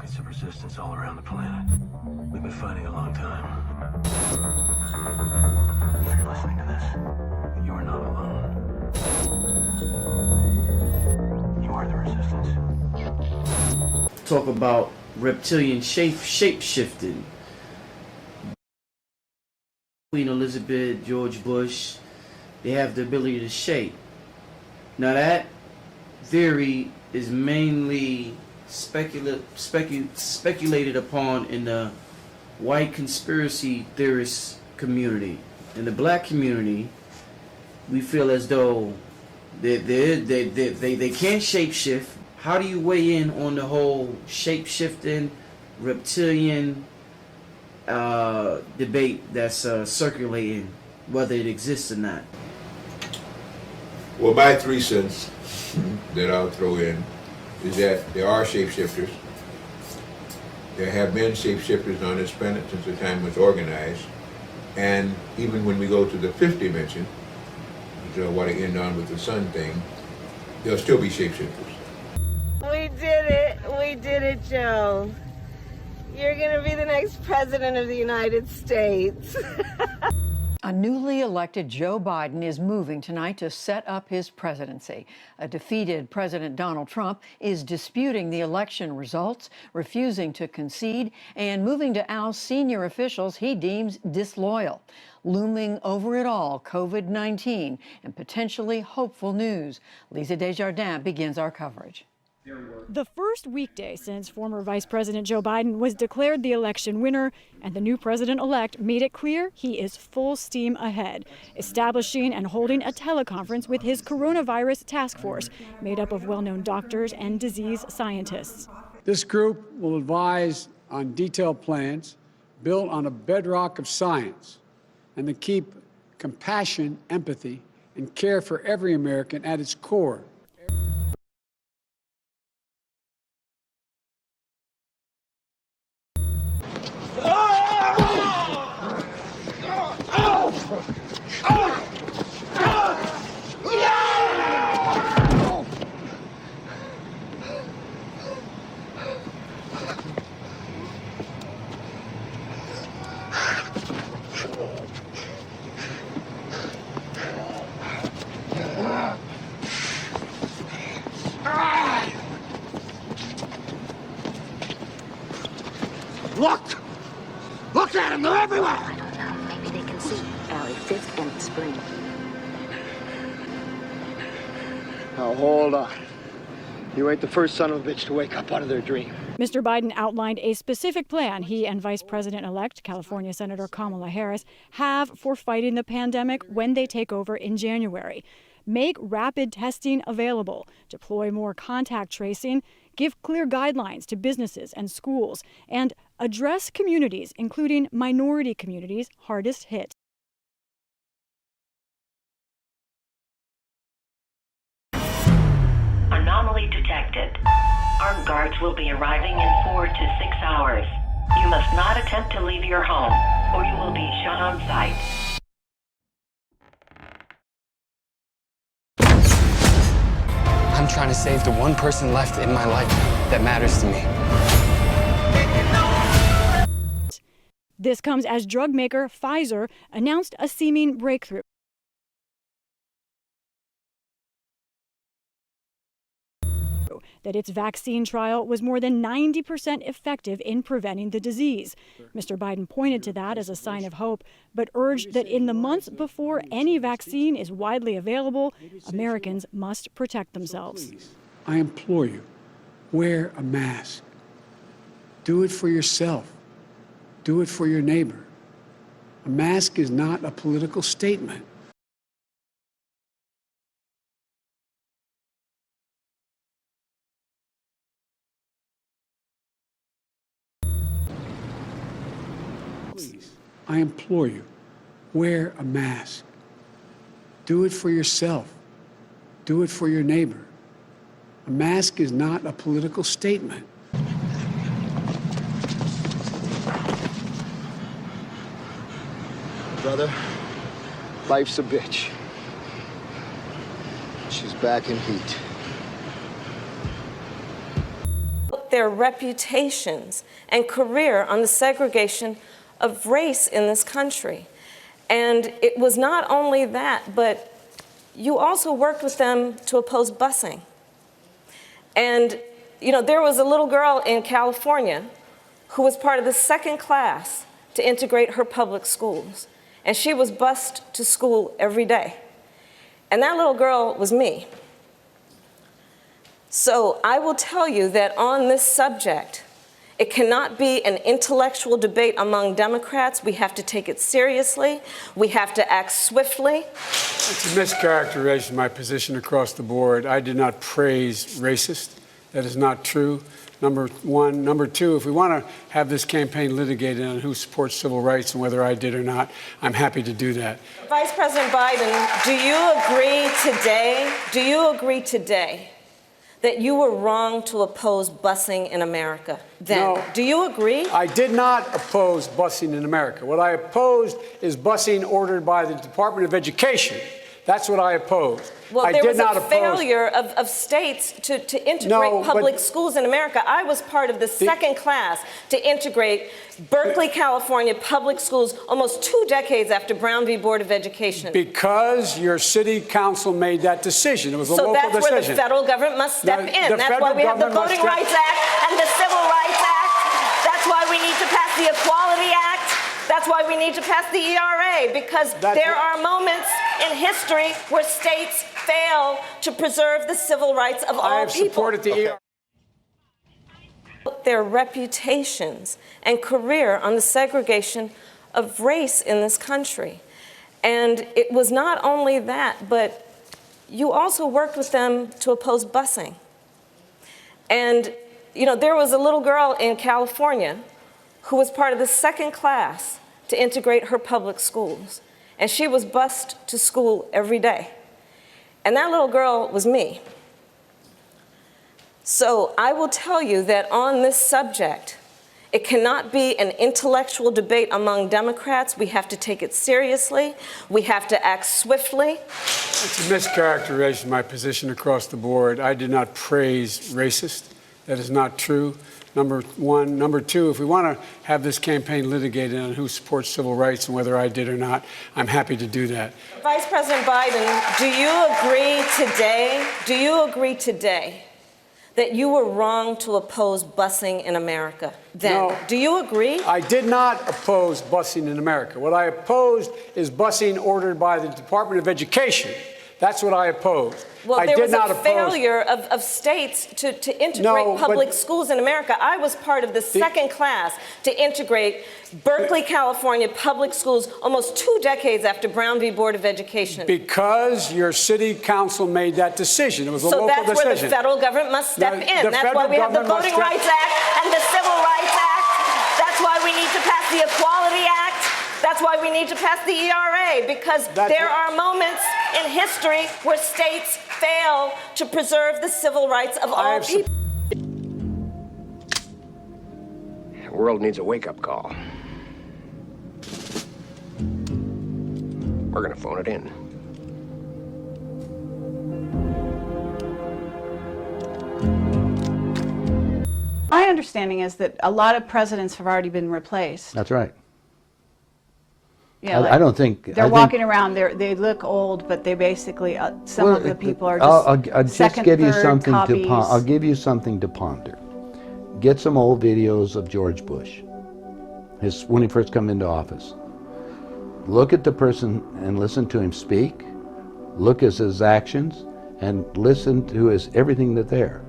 pockets of resistance all around the planet. We've been fighting a long time. If you're listening to this, you are not alone. You are the resistance. Talk about reptilian shape-shifting. Queen Elizabeth, George Bush, they have the ability to shape. Now that theory is mainly speculated upon in the white conspiracy theorist community. In the black community, we feel as though they can't shapeshift. How do you weigh in on the whole shape-shifting, reptilian debate that's circulating, whether it exists or not? Well, my 3 cents that I'll throw in is that there are shapeshifters. There have been shapeshifters on this planet since the time it was organized. And even when we go to the 5th dimension, which I want to end on with the sun thing, there'll still be shapeshifters. We did it, Joe. You're gonna be the next president of the United States. A newly elected Joe Biden is moving tonight to set up his presidency. A defeated President Donald Trump is disputing the election results, refusing to concede, and moving to oust senior officials he deems disloyal. Looming over it all, COVID-19 and potentially hopeful news. Lisa Desjardins begins our coverage. The first weekday since former Vice President Joe Biden was declared the election winner, and the new president-elect made it clear he is full steam ahead, establishing and holding a teleconference with his coronavirus task force, made up of well-known doctors and disease scientists. This group will advise on detailed plans built on a bedrock of science and to keep compassion, empathy, and care for every American at its core. Look at them, they're everywhere! I don't know, maybe they can see. Allie, 5th and Spring. Now hold on. You ain't the first son of a bitch to wake up out of their dream. Mr. Biden outlined a specific plan he and Vice President-elect California Senator Kamala Harris have for fighting the pandemic when they take over in January. Make rapid testing available, deploy more contact tracing, give clear guidelines to businesses and schools, and address communities, including minority communities, hardest hit. Anomaly detected. Armed guards will be arriving in 4 to 6 hours. You must not attempt to leave your home, or you will be shot on sight. I'm trying to save the one person left in my life that matters to me. This comes as drug maker Pfizer announced a seeming breakthrough. That its vaccine trial was more than 90% effective in preventing the disease. Mr. Biden pointed to that as a sign of hope, but urged that in the months before any vaccine is widely available, Americans must protect themselves. I implore you, wear a mask. Do it for yourself. Do it for your neighbor. A mask is not a political statement. Please, I implore you, wear a mask. Do it for yourself. Do it for your neighbor. A mask is not a political statement. Brother, life's a bitch. She's back in heat. built their reputations and career on the segregation of race in this country. And it was not only that, but you also worked with them to oppose busing. And, you know, there was a little girl in California who was part of the second class to integrate her public schools. And she was bused to school every day. And that little girl was me. So I will tell you that on this subject, it cannot be an intellectual debate among Democrats. We have to take it seriously. We have to act swiftly. It's a mischaracterization of my position across the board. I did not praise racist. That is not true. Number one. Number two, if we want to have this campaign litigated on who supports civil rights and whether I did or not, I'm happy to do that. Vice President Biden, do you agree today that you were wrong to oppose busing in America then? No. Do you agree? I did not oppose busing in America. What I opposed is busing ordered by the Department of Education. That's what I opposed. Well, there was a failure of states to integrate public schools in America. I was part of the second class to integrate Berkeley, California public schools almost 2 decades after Brown v. Board of Education. Because your city council made that decision. It was a local decision. So that's where the federal government must step in. That's why we have the Voting Rights Act and the Civil Rights Act. That's why we need to pass the Equality Act. That's why we need to pass the ERA, because there are moments in history where states fail to preserve the civil rights of all people. I have supported the ERA. Their reputations and career on the segregation of race in this country. And it was not only that, but you also worked with them to oppose busing. And, you know, there was a little girl in California who was part of the second class to integrate her public schools. And she was bused to school every day. And that little girl was me. So I will tell you that on this subject, it cannot be an intellectual debate among Democrats. We have to take it seriously. We have to act swiftly. It's a mischaracterization of my position across the board. I did not praise racist. That is not true. Number one. Number two, if we want to have this campaign litigated on who supports civil rights and whether I did or not, I'm happy to do that. Vice President Biden, do you agree today that you were wrong to oppose busing in America then? No. Do you agree? I did not oppose busing in America. What I opposed is busing ordered by the Department of Education. That's what I opposed. Well, there was a failure of states to integrate public schools in America. I was part of the second class to integrate Berkeley, California public schools almost 2 decades after Brown v. Board of Education. Because your city council made that decision. It was a local decision. So that's where the federal government must step in. That's why we have the Voting Rights Act and the Civil Rights Act. That's why we need to pass the Equality Act. That's why we need to pass the ERA, because there are moments in history where states fail to preserve the civil rights of all people. The world needs a wake-up call. We're gonna phone it in. My understanding is that a lot of presidents have already been replaced. That's right. Yeah, I don't think they're walking around. They look old, but they basically some of the people are just I'll second, just give you third something copies. I'll give you something to ponder. Get some old videos of George Bush, when he first came into office. Look at the person and listen to him speak. Look at his actions and listen to everything that's there.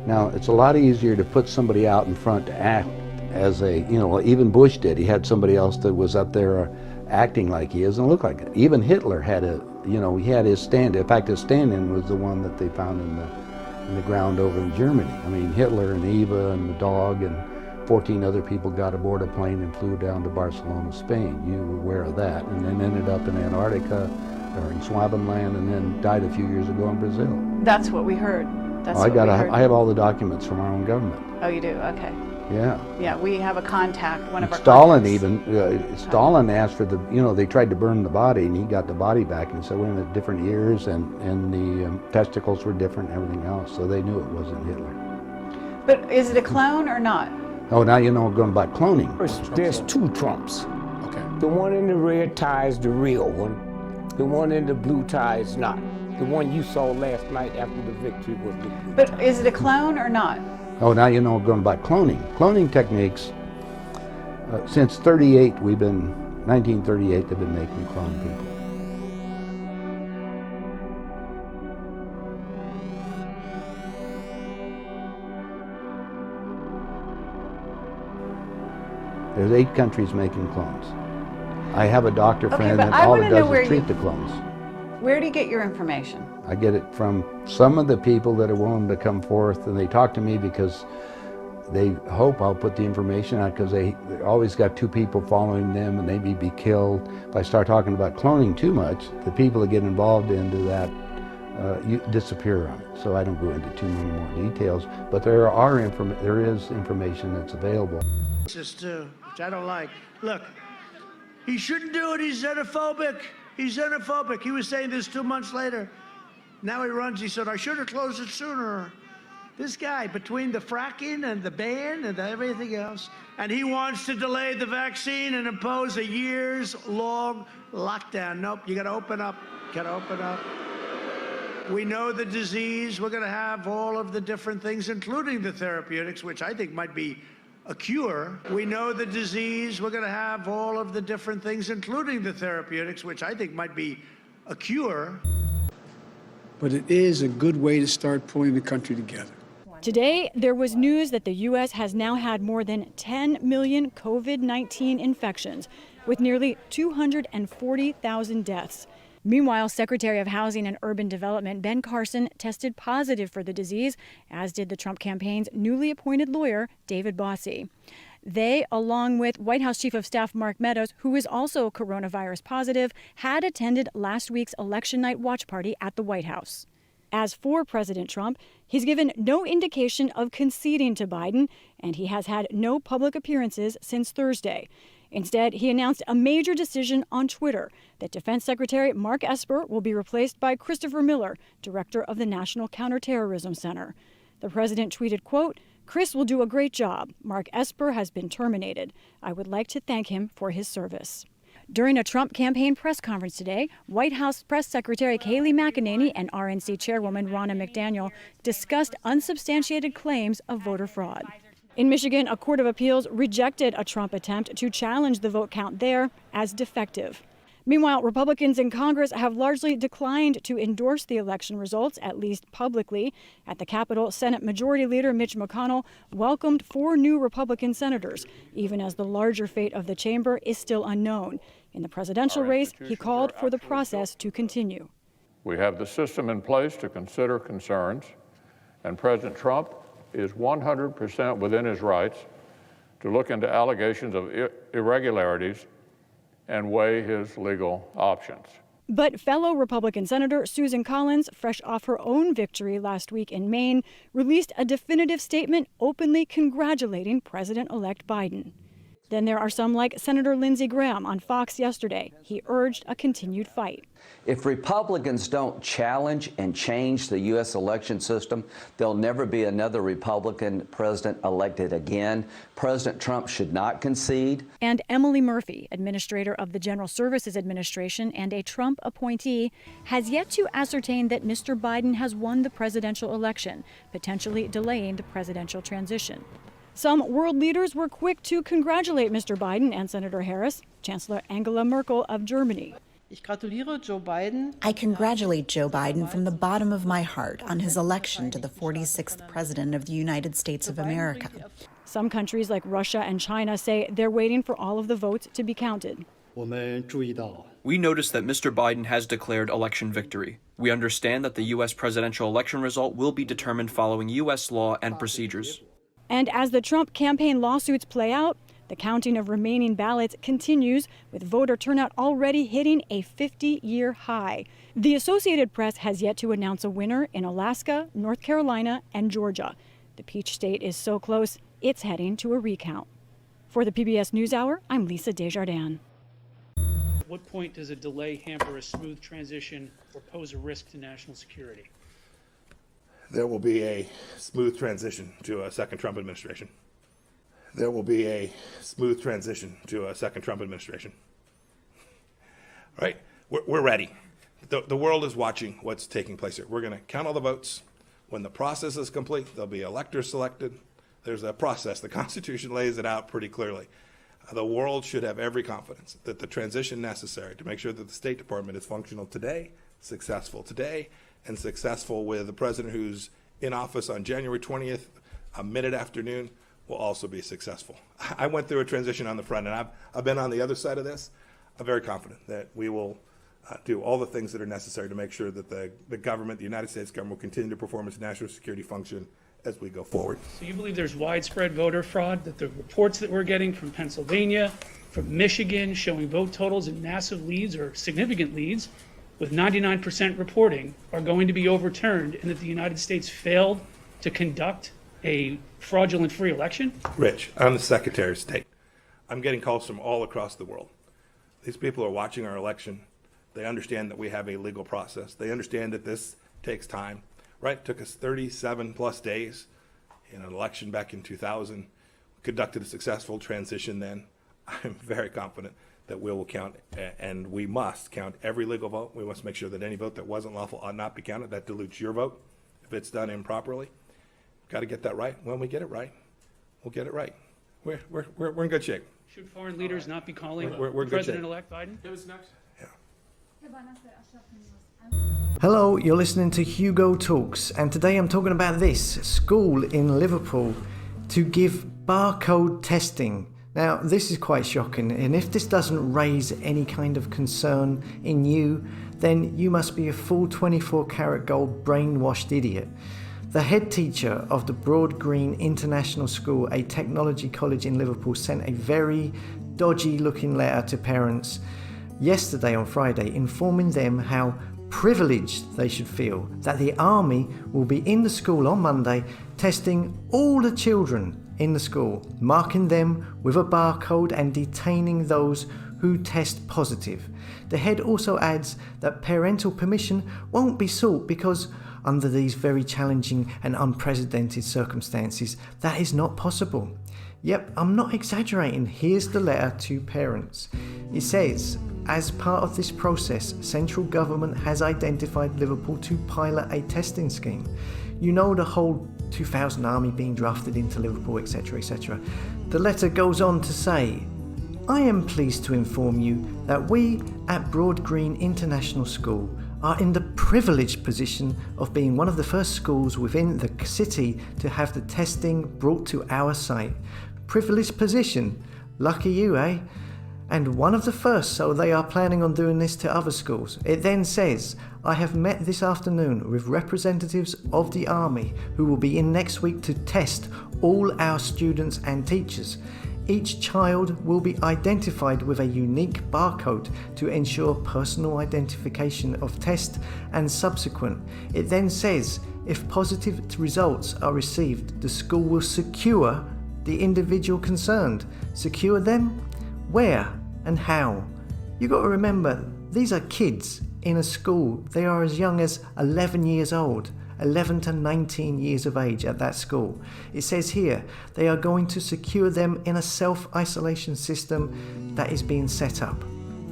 Now, it's a lot easier to put somebody out in front to act as even Bush did. He had somebody else that was up there acting like he is and look like it. Even Hitler had he had his stand. In fact, his stand-in was the one that they found in the ground over in Germany. I mean, Hitler and Eva and the dog and 14 other people got aboard a plane and flew down to Barcelona, Spain. You were aware of that, and then ended up in Antarctica or in Swabenland, and then died a few years ago in Brazil. That's what we heard. I have all the documents from our own government. Oh, you do? Okay. Yeah. Yeah, we have a contact. One of our Stalin contacts. Stalin asked for they tried to burn the body, and he got the body back, and he said, wait a minute, different ears, and the testicles were different and everything else, so they knew it wasn't Hitler. But is it a clone or not? Oh, now you know we're going about cloning. There's two Trumps. Okay. The one in the red tie is the real one. The one in the blue tie is not. The one you saw last night after the victory was the blue But tie. is it a clone or not? Oh, now you know we're going about cloning. Cloning techniques, since 1938, they've been making clone people. There's 8 countries making clones. I have a doctor friend that all it does is treat the clones. Where do you get your information? I get it from some of the people that are willing to come forth, and they talk to me because they hope I'll put the information out, because they always got 2 people following them and they may be killed. If I start talking about cloning too much, the people that get involved into that disappear on it. So I don't go into too many more details, but there is information that's available. Which I don't like. Look, he shouldn't do it. He's xenophobic. He's xenophobic. He was saying this 2 months later. Now he runs. He said, I should have closed it sooner. This guy, between the fracking and the ban and everything else, and he wants to delay the vaccine and impose a years-long lockdown. Nope, you got to open up. Got to open up. We know the disease. We're going to have all of the different things, including the therapeutics, which I think might be a cure. We know the disease. We're going to have all of the different things, including the therapeutics, which I think might be a cure. But it is a good way to start pulling the country together. Today, there was news that the U.S. has now had more than 10 million COVID-19 infections, with nearly 240,000 deaths. Meanwhile, Secretary of Housing and Urban Development Ben Carson tested positive for the disease, as did the Trump campaign's newly appointed lawyer, David Bossie. They, along with White House Chief of Staff Mark Meadows, who is also coronavirus positive, had attended last week's election night watch party at the White House. As for President Trump, he's given no indication of conceding to Biden, and he has had no public appearances since Thursday. Instead, he announced a major decision on Twitter that Defense Secretary Mark Esper will be replaced by Christopher Miller, director of the National Counterterrorism Center. The president tweeted, quote, Chris will do a great job. Mark Esper has been terminated. I would like to thank him for his service. During a Trump campaign press conference today, White House Press Secretary Kayleigh McEnany and RNC Chairwoman Ronna McDaniel discussed unsubstantiated claims of voter fraud. In Michigan, a court of appeals rejected a Trump attempt to challenge the vote count there as defective. Meanwhile, Republicans in Congress have largely declined to endorse the election results, at least publicly. At the Capitol, Senate Majority Leader Mitch McConnell welcomed 4 new Republican senators, even as the larger fate of the chamber is still unknown. In the presidential race, he called for the process to continue. We have the system in place to consider concerns, and President Trump is 100% within his rights to look into allegations of irregularities and weigh his legal options. But fellow Republican Senator Susan Collins, fresh off her own victory last week in Maine, released a definitive statement openly congratulating President-elect Biden. Then there are some like Senator Lindsey Graham on Fox yesterday. He urged a continued fight. If Republicans don't challenge and change the U.S. election system, there'll never be another Republican president elected again. President Trump should not concede. And Emily Murphy, administrator of the General Services Administration and a Trump appointee, has yet to ascertain that Mr. Biden has won the presidential election, potentially delaying the presidential transition. Some world leaders were quick to congratulate Mr. Biden and Senator Harris. Chancellor Angela Merkel of Germany. I congratulate Joe Biden from the bottom of my heart on his election to the 46th President of the United States of America. Some countries like Russia and China say they're waiting for all of the votes to be counted. We noticed that Mr. Biden has declared election victory. We understand that the U.S. presidential election result will be determined following U.S. law and procedures. And as the Trump campaign lawsuits play out, the counting of remaining ballots continues, with voter turnout already hitting a 50-year high. The Associated Press has yet to announce a winner in Alaska, North Carolina, and Georgia. The Peach State is so close, it's heading to a recount. For the PBS NewsHour, I'm Lisa Desjardins. At what point does a delay hamper a smooth transition or pose a risk to national security? There will be a smooth transition to a second Trump administration. There will be a smooth transition to a second Trump administration. Right? We're ready. The world is watching what's taking place here. We're going to count all the votes. When the process is complete, there'll be electors selected. There's a process. The Constitution lays it out pretty clearly. The world should have every confidence that the transition necessary to make sure that the State Department is functional today, successful today, and successful with the president who's in office on January 20th, a minute afternoon, will also be successful. I went through a transition on the front, and I've been on the other side of this. I'm very confident that we will do all the things that are necessary to make sure that the government, the United States government, will continue to perform its national security function as we go forward. So you believe there's widespread voter fraud, that the reports that we're getting from Pennsylvania, from Michigan, showing vote totals in massive leads or significant leads with 99% reporting are going to be overturned, and that the United States failed to conduct a fraudulent free election? Rich, I'm the Secretary of State. I'm getting calls from all across the world. These people are watching our election. They understand that we have a legal process. They understand that this takes time. Right? It took us 37 plus days in an election back in 2000. We conducted a successful transition then. I'm very confident that we will count, and we must count every legal vote. We must make sure that any vote that wasn't lawful ought not be counted. That dilutes your vote if it's done improperly. Got to get that right. When we get it right, we'll get it right. We're in good shape. Should foreign leaders not be calling We're President-elect Biden? It was next. Hello, you're listening to Hugo Talks, and today I'm talking about this school in Liverpool to give barcode testing. Now, this is quite shocking, and if this doesn't raise any kind of concern in you, then you must be a full 24-karat gold brainwashed idiot. The head teacher of the Broad Green International School, a technology college in Liverpool, sent a very dodgy looking letter to parents yesterday on Friday, informing them how privileged they should feel that the army will be in the school on Monday testing all the children in the school, marking them with a barcode and detaining those who test positive. The head also adds that parental permission won't be sought because under these very challenging and unprecedented circumstances, that is not possible. Yep, I'm not exaggerating. Here's the letter to parents. It says, as part of this process, central government has identified Liverpool to pilot a testing scheme. You know, the whole 2000 army being drafted into Liverpool, etc., etc. The letter goes on to say, I am pleased to inform you that we at Broad Green International School are in the privileged position of being one of the first schools within the city to have the testing brought to our site. Privileged position? Lucky you, eh? And one of the first, so they are planning on doing this to other schools. It then says, I have met this afternoon with representatives of the army who will be in next week to test all our students and teachers. Each child will be identified with a unique barcode to ensure personal identification of test and subsequent. It then says, if positive results are received, the school will secure the individual concerned. Secure them? Where and how? You got to remember, these are kids in a school. They are as young as 11 years old. 11 to 19 years of age at that school. It says here, they are going to secure them in a self-isolation system that is being set up.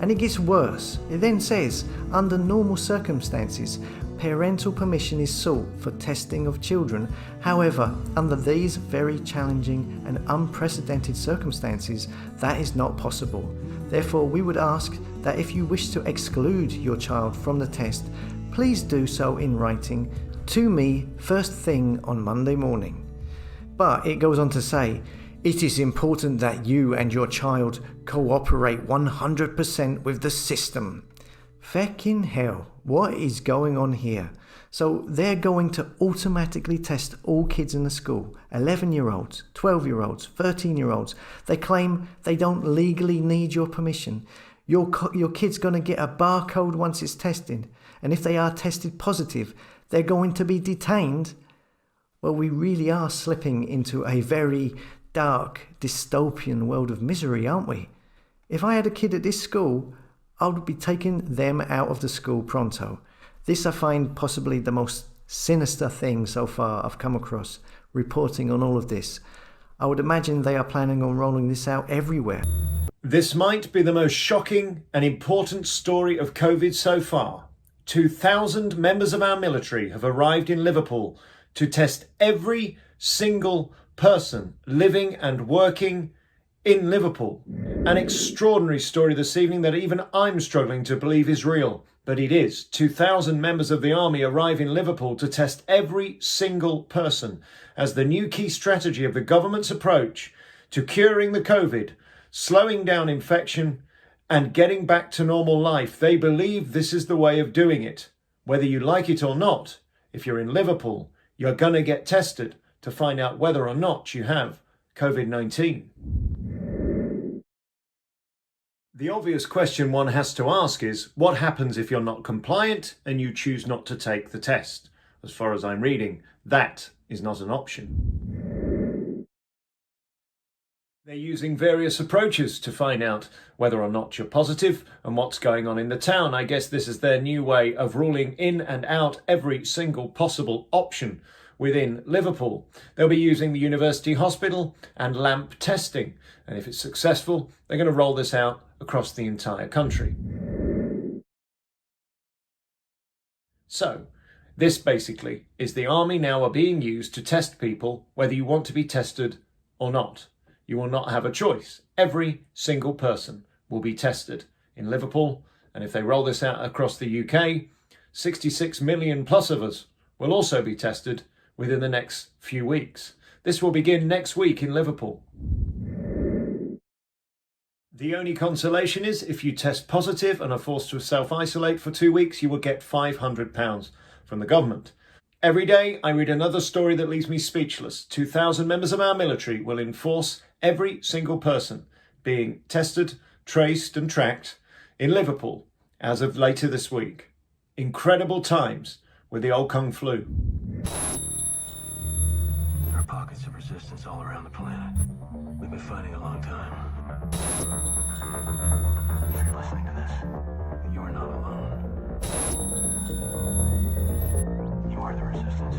And it gets worse. It then says, under normal circumstances, parental permission is sought for testing of children. However, under these very challenging and unprecedented circumstances, that is not possible. Therefore, we would ask that if you wish to exclude your child from the test, please do so in writing to me first thing on Monday morning. But it goes on to say, it is important that you and your child cooperate 100% with the system. Feckin' hell, what is going on here? So they're going to automatically test all kids in the school, 11-year-olds, 12-year-olds, 13-year-olds. They claim they don't legally need your permission. Your kid's going to get a barcode once it's tested, and if they are tested positive, they're going to be detained. Well, we really are slipping into a very dark, dystopian world of misery, aren't we? If I had a kid at this school, I would be taking them out of the school pronto. This I find possibly the most sinister thing so far I've come across reporting on all of this. I would imagine they are planning on rolling this out everywhere. This might be the most shocking and important story of COVID so far. 2,000 members of our military have arrived in Liverpool to test every single person living and working in Liverpool. An extraordinary story this evening that even I'm struggling to believe is real, but it is. 2,000 members of the army arrive in Liverpool to test every single person as the new key strategy of the government's approach to curing the COVID, slowing down infection and getting back to normal life. They believe this is the way of doing it. Whether you like it or not, if you're in Liverpool, you're going to get tested to find out whether or not you have COVID-19. The obvious question one has to ask is, what happens if you're not compliant and you choose not to take the test? As far as I'm reading, that is not an option. They're using various approaches to find out whether or not you're positive and what's going on in the town. I guess this is their new way of ruling in and out every single possible option within Liverpool. They'll be using the university hospital and LAMP testing. And if it's successful, they're going to roll this out across the entire country. So, this basically is the army now are being used to test people whether you want to be tested or not. You will not have a choice. Every single person will be tested in Liverpool. And if they roll this out across the UK, 66 million plus of us will also be tested within the next few weeks. This will begin next week in Liverpool. The only consolation is if you test positive and are forced to self-isolate for 2 weeks, you will get £500 from the government. Every day I read another story that leaves me speechless. 2,000 members of our military will enforce every single person being tested, traced and tracked in Liverpool as of later this week. Incredible times with the old Kung flu. There are pockets of resistance all around the planet. We've been fighting a long time. If you're listening to this, you are not alone. You are the resistance.